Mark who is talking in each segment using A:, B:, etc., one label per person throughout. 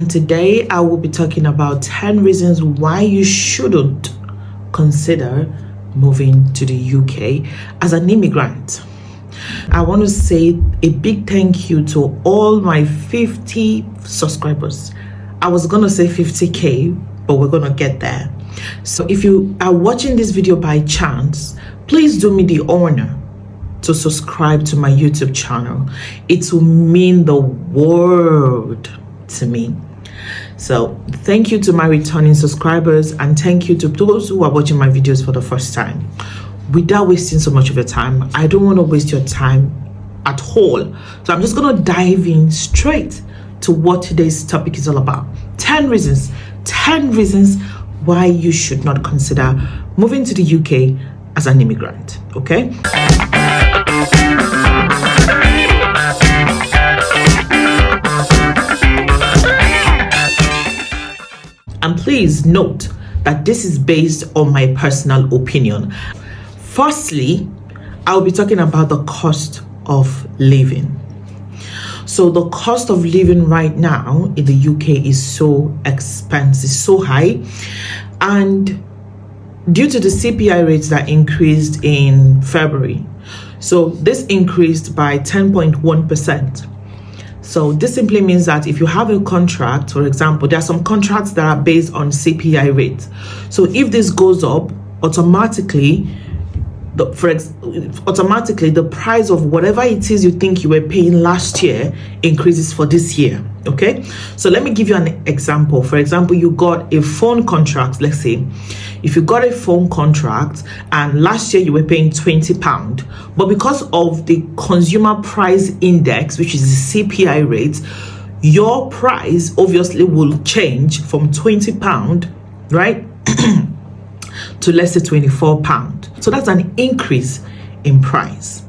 A: Today, I will be talking about 10 reasons why you shouldn't consider moving to the UK as an immigrant. I want to say a big thank you to all my 50 subscribers. I was going to say 50K, but we're going to get there. So if you are watching this video by chance, please do me the honor to subscribe to my YouTube channel. It will mean the world to me. So thank you to my returning subscribers, and thank you to those who are watching my videos for the first time. Without wasting so much of your time, I don't want to waste your time at all. So I'm just going to dive in straight to what today's topic is all about. 10 reasons why you should not consider moving to the UK as an immigrant. Okay? And please note that this is based on my personal opinion. Firstly, I'll be talking about the cost of living. So the cost of living right now in the UK is so expensive, so high. And due to the CPI rates that increased in February, so this increased by 10.1%. So this simply means that if you have a contract, for example, there are some contracts that are based on CPI rates. So if this goes up, automatically the price of whatever it is you think you were paying last year increases for this year. Okay, so let me give you an example. For example, you got a phone contract. Let's say if you got a phone contract and last year you were paying £20, but because of the consumer price index, which is the CPI rate, your price obviously will change from £20, right, to let's say £24. So that's an increase in price.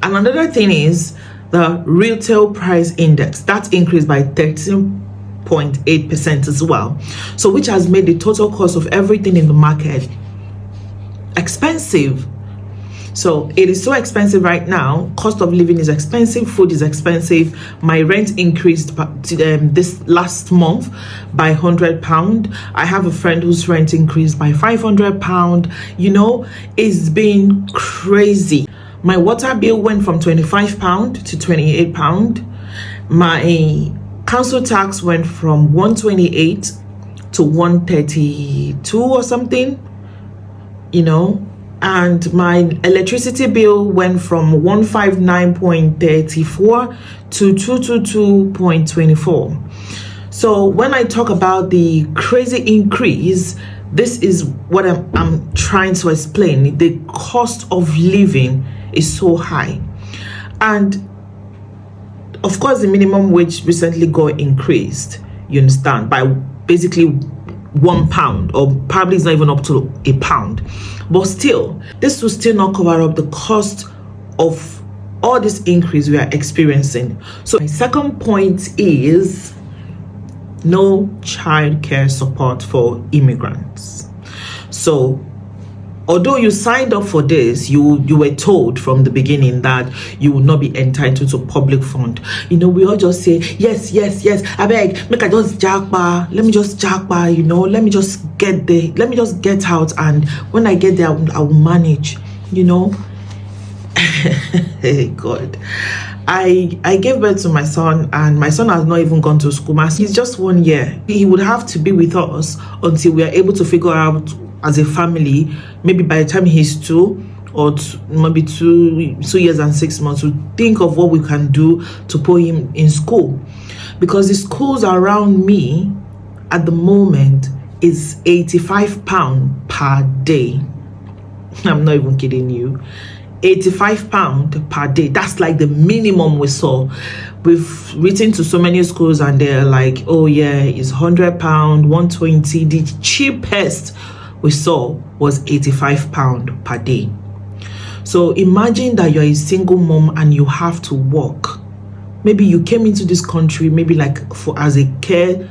A: And another thing is the retail price index that increased by 13.8% as well. So which has made the total cost of everything in the market expensive. So it is so expensive right now. Cost of living is expensive, food is expensive. My rent increased this last month by £100. I have a friend whose rent increased by £500. You know, it's been crazy. My water bill went from £25 to £28. My council tax went from £128 to £132 or something, you know. And my electricity bill went from 159.34 to 222.24. So when I talk about the crazy increase, this is what I'm trying to explain. The cost of living is so high. And of course, the minimum wage recently got increased, you understand, by basically £1, or probably it's not even up to £1. But still, this will still not cover up the cost of all this increase we are experiencing. So my second point is no childcare support for immigrants. So although you signed up for this, you were told from the beginning that you will not be entitled to public fund. You know, we all just say, yes, I beg, make I just jackpot, let me just jackpot, you know, let me just get there, let me just get out, and when I get there, I will manage, you know. Hey, God. I gave birth to my son, and my son has not even gone to school. He's just 1 year. He would have to be with us until we are able to figure out as a family, maybe by the time he's 2 or maybe 2 years and 6 months, to think of what we can do to put him in school. Because the schools around me at the moment is £85 per day. I'm not even kidding you. £85 per day. That's like the minimum we saw. We've written to so many schools and they're like, oh yeah, it's £100, £120. The cheapest we saw was £85 per day. So imagine that you're a single mom and you have to work. Maybe you came into this country maybe like as a care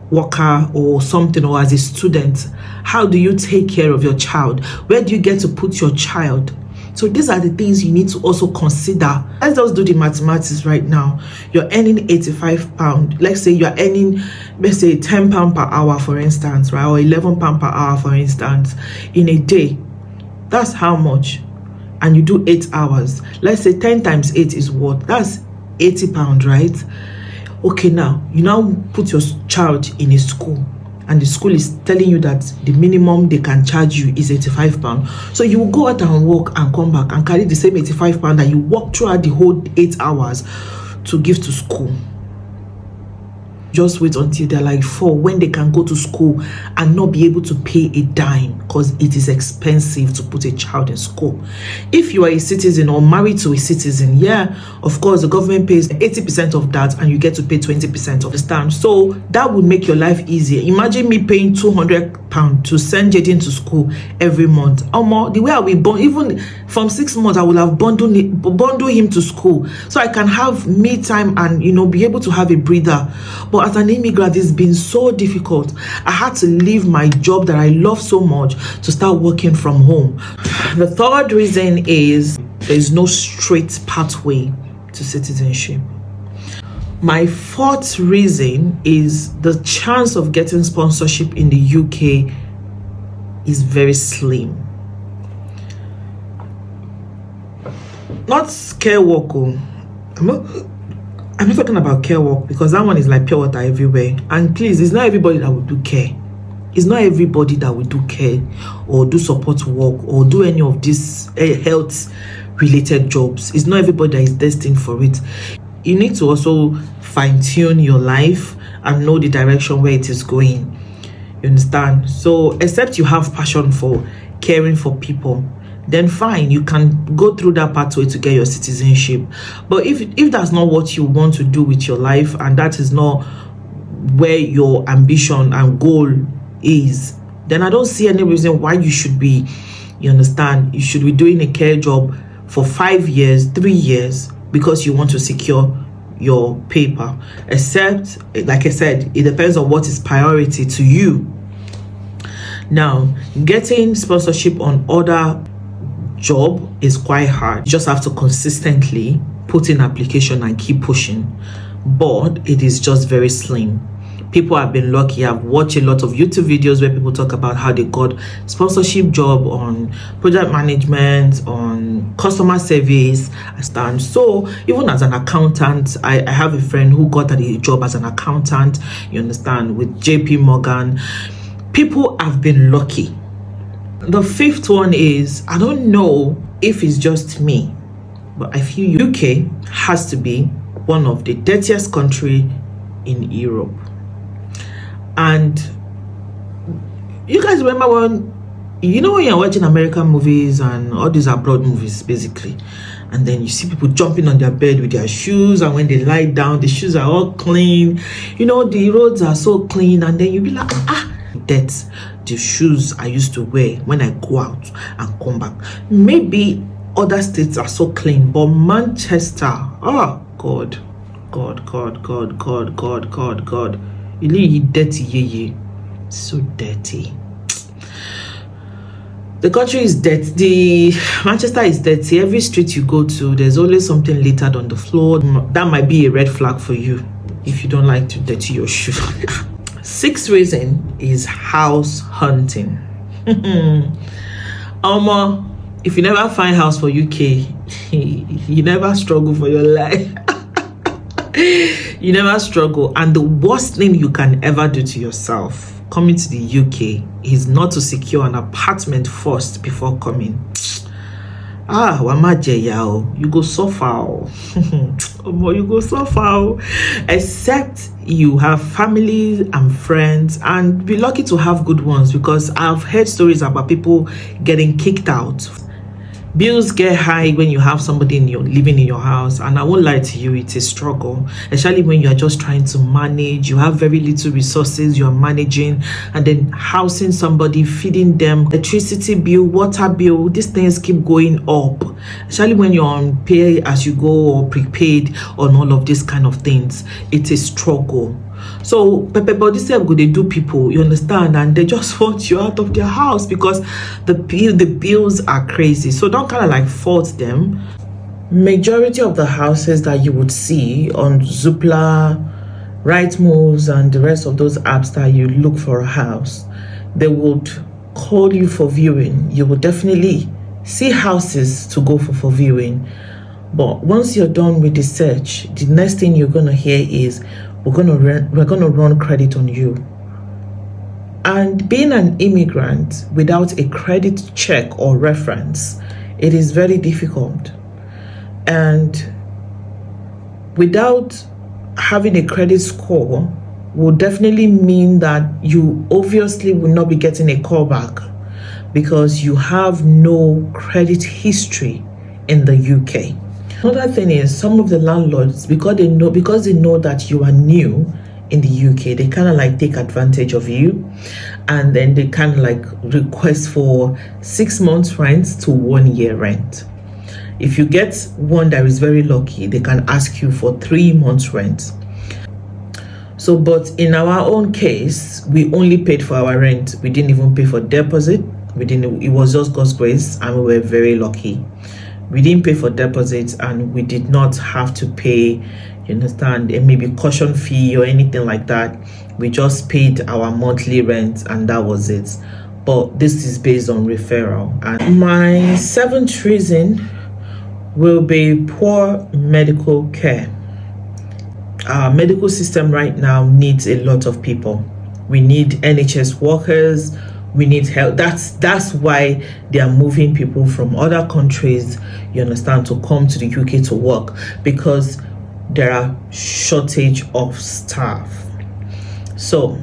A: worker or something, or as a student. How do you take care of your child? Where do you get to put your child? So these are the things you need to also consider. Let's just do the mathematics right now. You're earning £85. Let's say you're earning, let's say £10 per hour, for instance, right? Or £11 per hour, for instance, in a day. That's how much? And you do 8 hours. Let's say 10 times 8 is what? That's £80, right? Okay, now you now put your child in a school, and the school is telling you that the minimum they can charge you is £85. So you will go out and work and come back and carry the same £85 that you work throughout the whole 8 hours to give to school. Just wait until they're like 4, when they can go to school and not be able to pay a dime, because it is expensive to put a child in school. If you are a citizen or married to a citizen, yeah, of course the government pays 80% of that and you get to pay 20% of the stamp. So that would make your life easier. Imagine me paying £200 to send Jaden to school every month. The way I will bond, even from 6 months, I will have bundle him to school so I can have me time and be able to have a breather. But as an immigrant, it's been so difficult. I had to leave my job that I love so much to start working from home. The third reason is there's no straight pathway to citizenship. My fourth reason is the chance of getting sponsorship in the UK is very slim. Not care work. I'm not talking about care work, because that one is like pure water everywhere. And please, it's not everybody that will do care. It's not everybody that will do care or do support work or do any of these health related jobs. It's not everybody that is destined for it. You need to also fine-tune your life and know the direction where it is going. You understand? So except you have passion for caring for people, then fine, you can go through that pathway to get your citizenship. But if that's not what you want to do with your life, and that is not where your ambition and goal is, then I don't see any reason why you should be, you understand, you should be doing a care job for 5 years, 3 years, because you want to secure your paper. Except, like I said, it depends on what is priority to you. Now, getting sponsorship on other job is quite hard. You just have to consistently put in application and keep pushing, but it is just very slim. People have been lucky. I've watched a lot of YouTube videos where people talk about how they got sponsorship job on project management, on customer service, and so even as an accountant, I have a friend who got a job as an accountant, you understand, with JP Morgan. People have been lucky. The fifth one is, I don't know if it's just me, but I feel UK has to be one of the dirtiest country in Europe. And you guys remember when you're watching American movies and all these abroad movies basically, and then you see people jumping on their bed with their shoes, and when they lie down, the shoes are all clean, the roads are so clean, and then you be like, that's the shoes I used to wear when I go out and come back. Maybe other states are so clean, but Manchester, oh God, really dirty, so dirty. The country is dirty. Manchester is dirty. Every street you go to, there's always something littered on the floor. That might be a red flag for you if you don't like to dirty your shoes. Sixth reason is house hunting. If you never find house for UK, you never struggle for your life. You never struggle. And the worst thing you can ever do to yourself coming to the UK is not to secure an apartment first before coming. You go suffer. You go suffer. Except you have families and friends, and be lucky to have good ones, because I've heard stories about people getting kicked out. Bills get high when you have somebody living in your house, and I won't lie to you, it's a struggle, especially when you are just trying to manage. You have very little resources you are managing, and then housing somebody, feeding them, electricity bill, water bill, these things keep going up, especially when you're on pay as you go or prepaid on all of these kind of things. It's a struggle. So Pepe body self go they do people, you understand, and they just want you out of their house because the bills are crazy. So don't kind of like fault them. Majority of the houses that you would see on Zoopla, Rightmoves, and the rest of those apps that you look for a house, they would call you for viewing. You will definitely see houses to go for viewing. But once you're done with the search, the next thing you're gonna hear is we're gonna run credit on you. And being an immigrant without a credit check or reference, it is very difficult. And without having a credit score will definitely mean that you obviously will not be getting a call back because you have no credit history in the UK. Another thing is some of the landlords, because they know that you are new in the UK, they kind of like take advantage of you, and then they kind of like request for 6 months rent to 1 year rent. If you get one that is very lucky, they can ask you for 3 months rent. So, but in our own case, we only paid for our rent. We didn't even pay for deposit. It was just God's grace, and we were very lucky. We didn't pay for deposits, and we did not have to pay, you understand, maybe caution fee or anything like that. We just paid our monthly rent, and that was it. But this is based on referral. And my 7th reason will be poor medical care. Our medical system right now needs a lot of people. We need NHS workers. We need help. That's why they are moving people from other countries, you understand, to come to the UK to work, because there are shortage of staff. So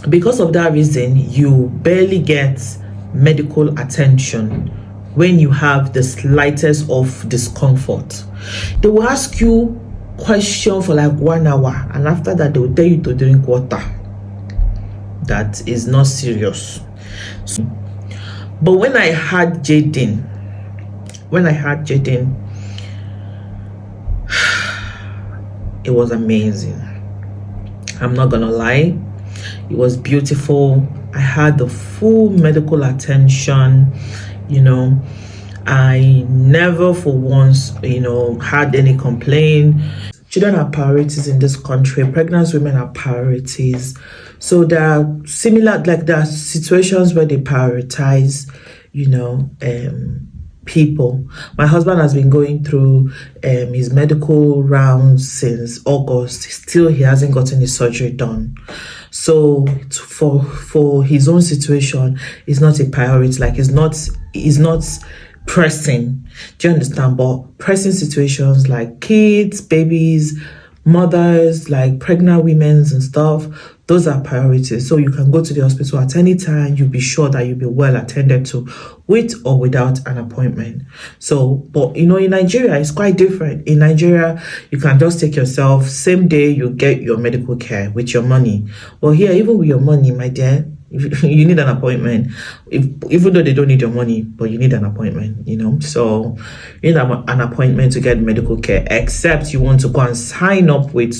A: because of that reason, you barely get medical attention when you have the slightest of discomfort. They will ask you question for like 1 hour, and after that they will tell you to drink water. That is not serious. But when I had Jaden, it was amazing. I'm not gonna lie, it was beautiful. I had the full medical attention, you know. I never for once, had any complaint. Children are priorities in this country. Pregnant women are priorities. So there are there are situations where they prioritize, people. My husband has been going through his medical rounds since August. Still, he hasn't gotten his surgery done. So for his own situation, it's not a priority. Like it's not pressing. Do you understand? But pressing situations like kids, babies, mothers, like pregnant women and stuff, those are priorities. So you can go to the hospital at any time. You'll be sure that you'll be well attended to, with or without an appointment. So, but in Nigeria, it's quite different. In Nigeria, you can just take yourself, same day you get your medical care with your money. Well, here, even with your money, my dear, you need an appointment. Even though they don't need your money, but you need an appointment, So you need an appointment to get medical care, except you want to go and sign up with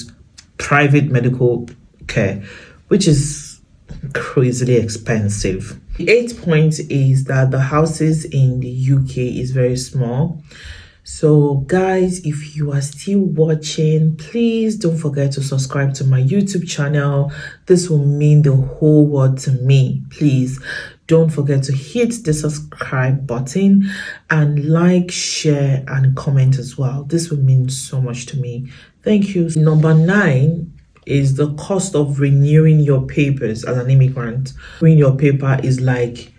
A: private medical care, which is crazily expensive. The 8th point is that the houses in the UK is very small. So guys, if you are still watching, please don't forget to subscribe to my YouTube channel. This will mean the whole world to me. Please don't forget to hit the subscribe button and like, share, and comment as well. This will mean so much to me. Thank you. Number 9 is the cost of renewing your papers as an immigrant. Renewing your paper is like,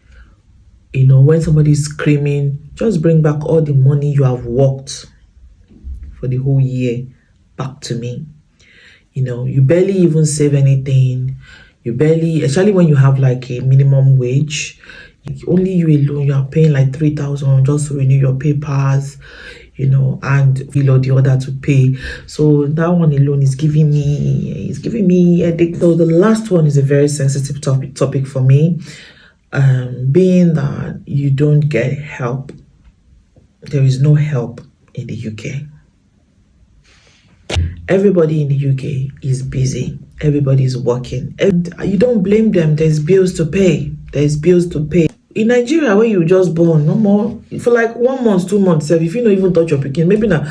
A: when somebody's screaming, just bring back all the money you have worked for the whole year back to me. You barely even save anything. You barely, especially when you have like a minimum wage, only you alone, you are paying like 3,000 just to renew your papers, and the other to pay. So that one alone is giving me a headache. So the last one is a very sensitive topic for me, being that you don't get help. There is no help in the UK. Everybody in the UK is busy. Everybody's working, and you don't blame them. There's bills to pay. There's bills to pay. In Nigeria, when you just born, no more for like 1 month, 2 months. If you don't even touch your pikin, maybe now,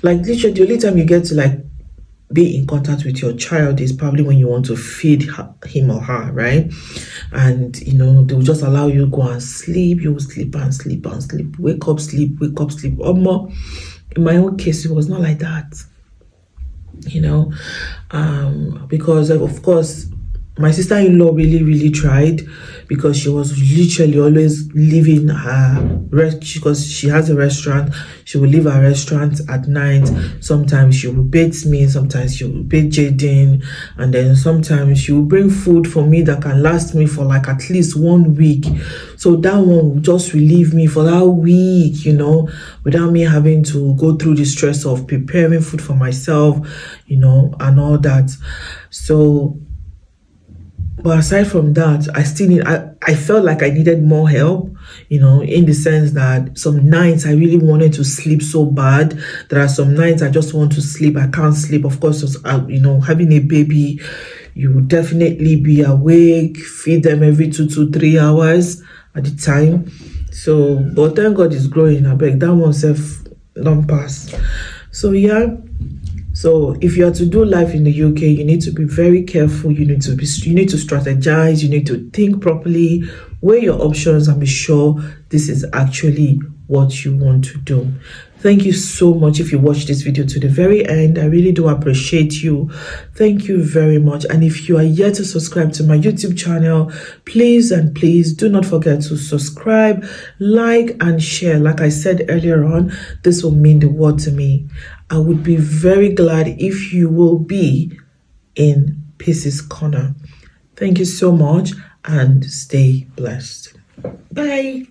A: like literally, the only time you get to like be in contact with your child is probably when you want to feed him or her, right? And they'll just allow you go and sleep. You will sleep and sleep and sleep. Wake up, sleep. Wake up, sleep. In my own case, it was not like that. Because of course my sister-in-law really tried, because she was literally always leaving her because she has a restaurant. She will leave her restaurant at night. Sometimes she will bathe me, sometimes she will bathe Jaden, and then sometimes she will bring food for me that can last me for like at least 1 week. So that one will just relieve me for that week, without me having to go through the stress of preparing food for myself, and all that. So, but aside from that, I felt like I needed more help, in the sense that some nights I really wanted to sleep so bad. There are some nights I just want to sleep. I can't sleep. Of course, having a baby, you will definitely be awake, feed them every 2 to 3 hours at the time. So, but thank God it's growing. I beg that one self don't pass. So yeah. So if you are to do life in the UK, you need to be very careful. You need to strategize. You need to think properly, weigh your options, and be sure this is actually what you want to do. Thank you so much if you watched this video to the very end. I really do appreciate you. Thank you very much. And if you are yet to subscribe to my YouTube channel, please do not forget to subscribe, like, and share. Like I said earlier on, this will mean the world to me. I would be very glad if you will be in Peace's Corner. Thank you so much and stay blessed. Bye.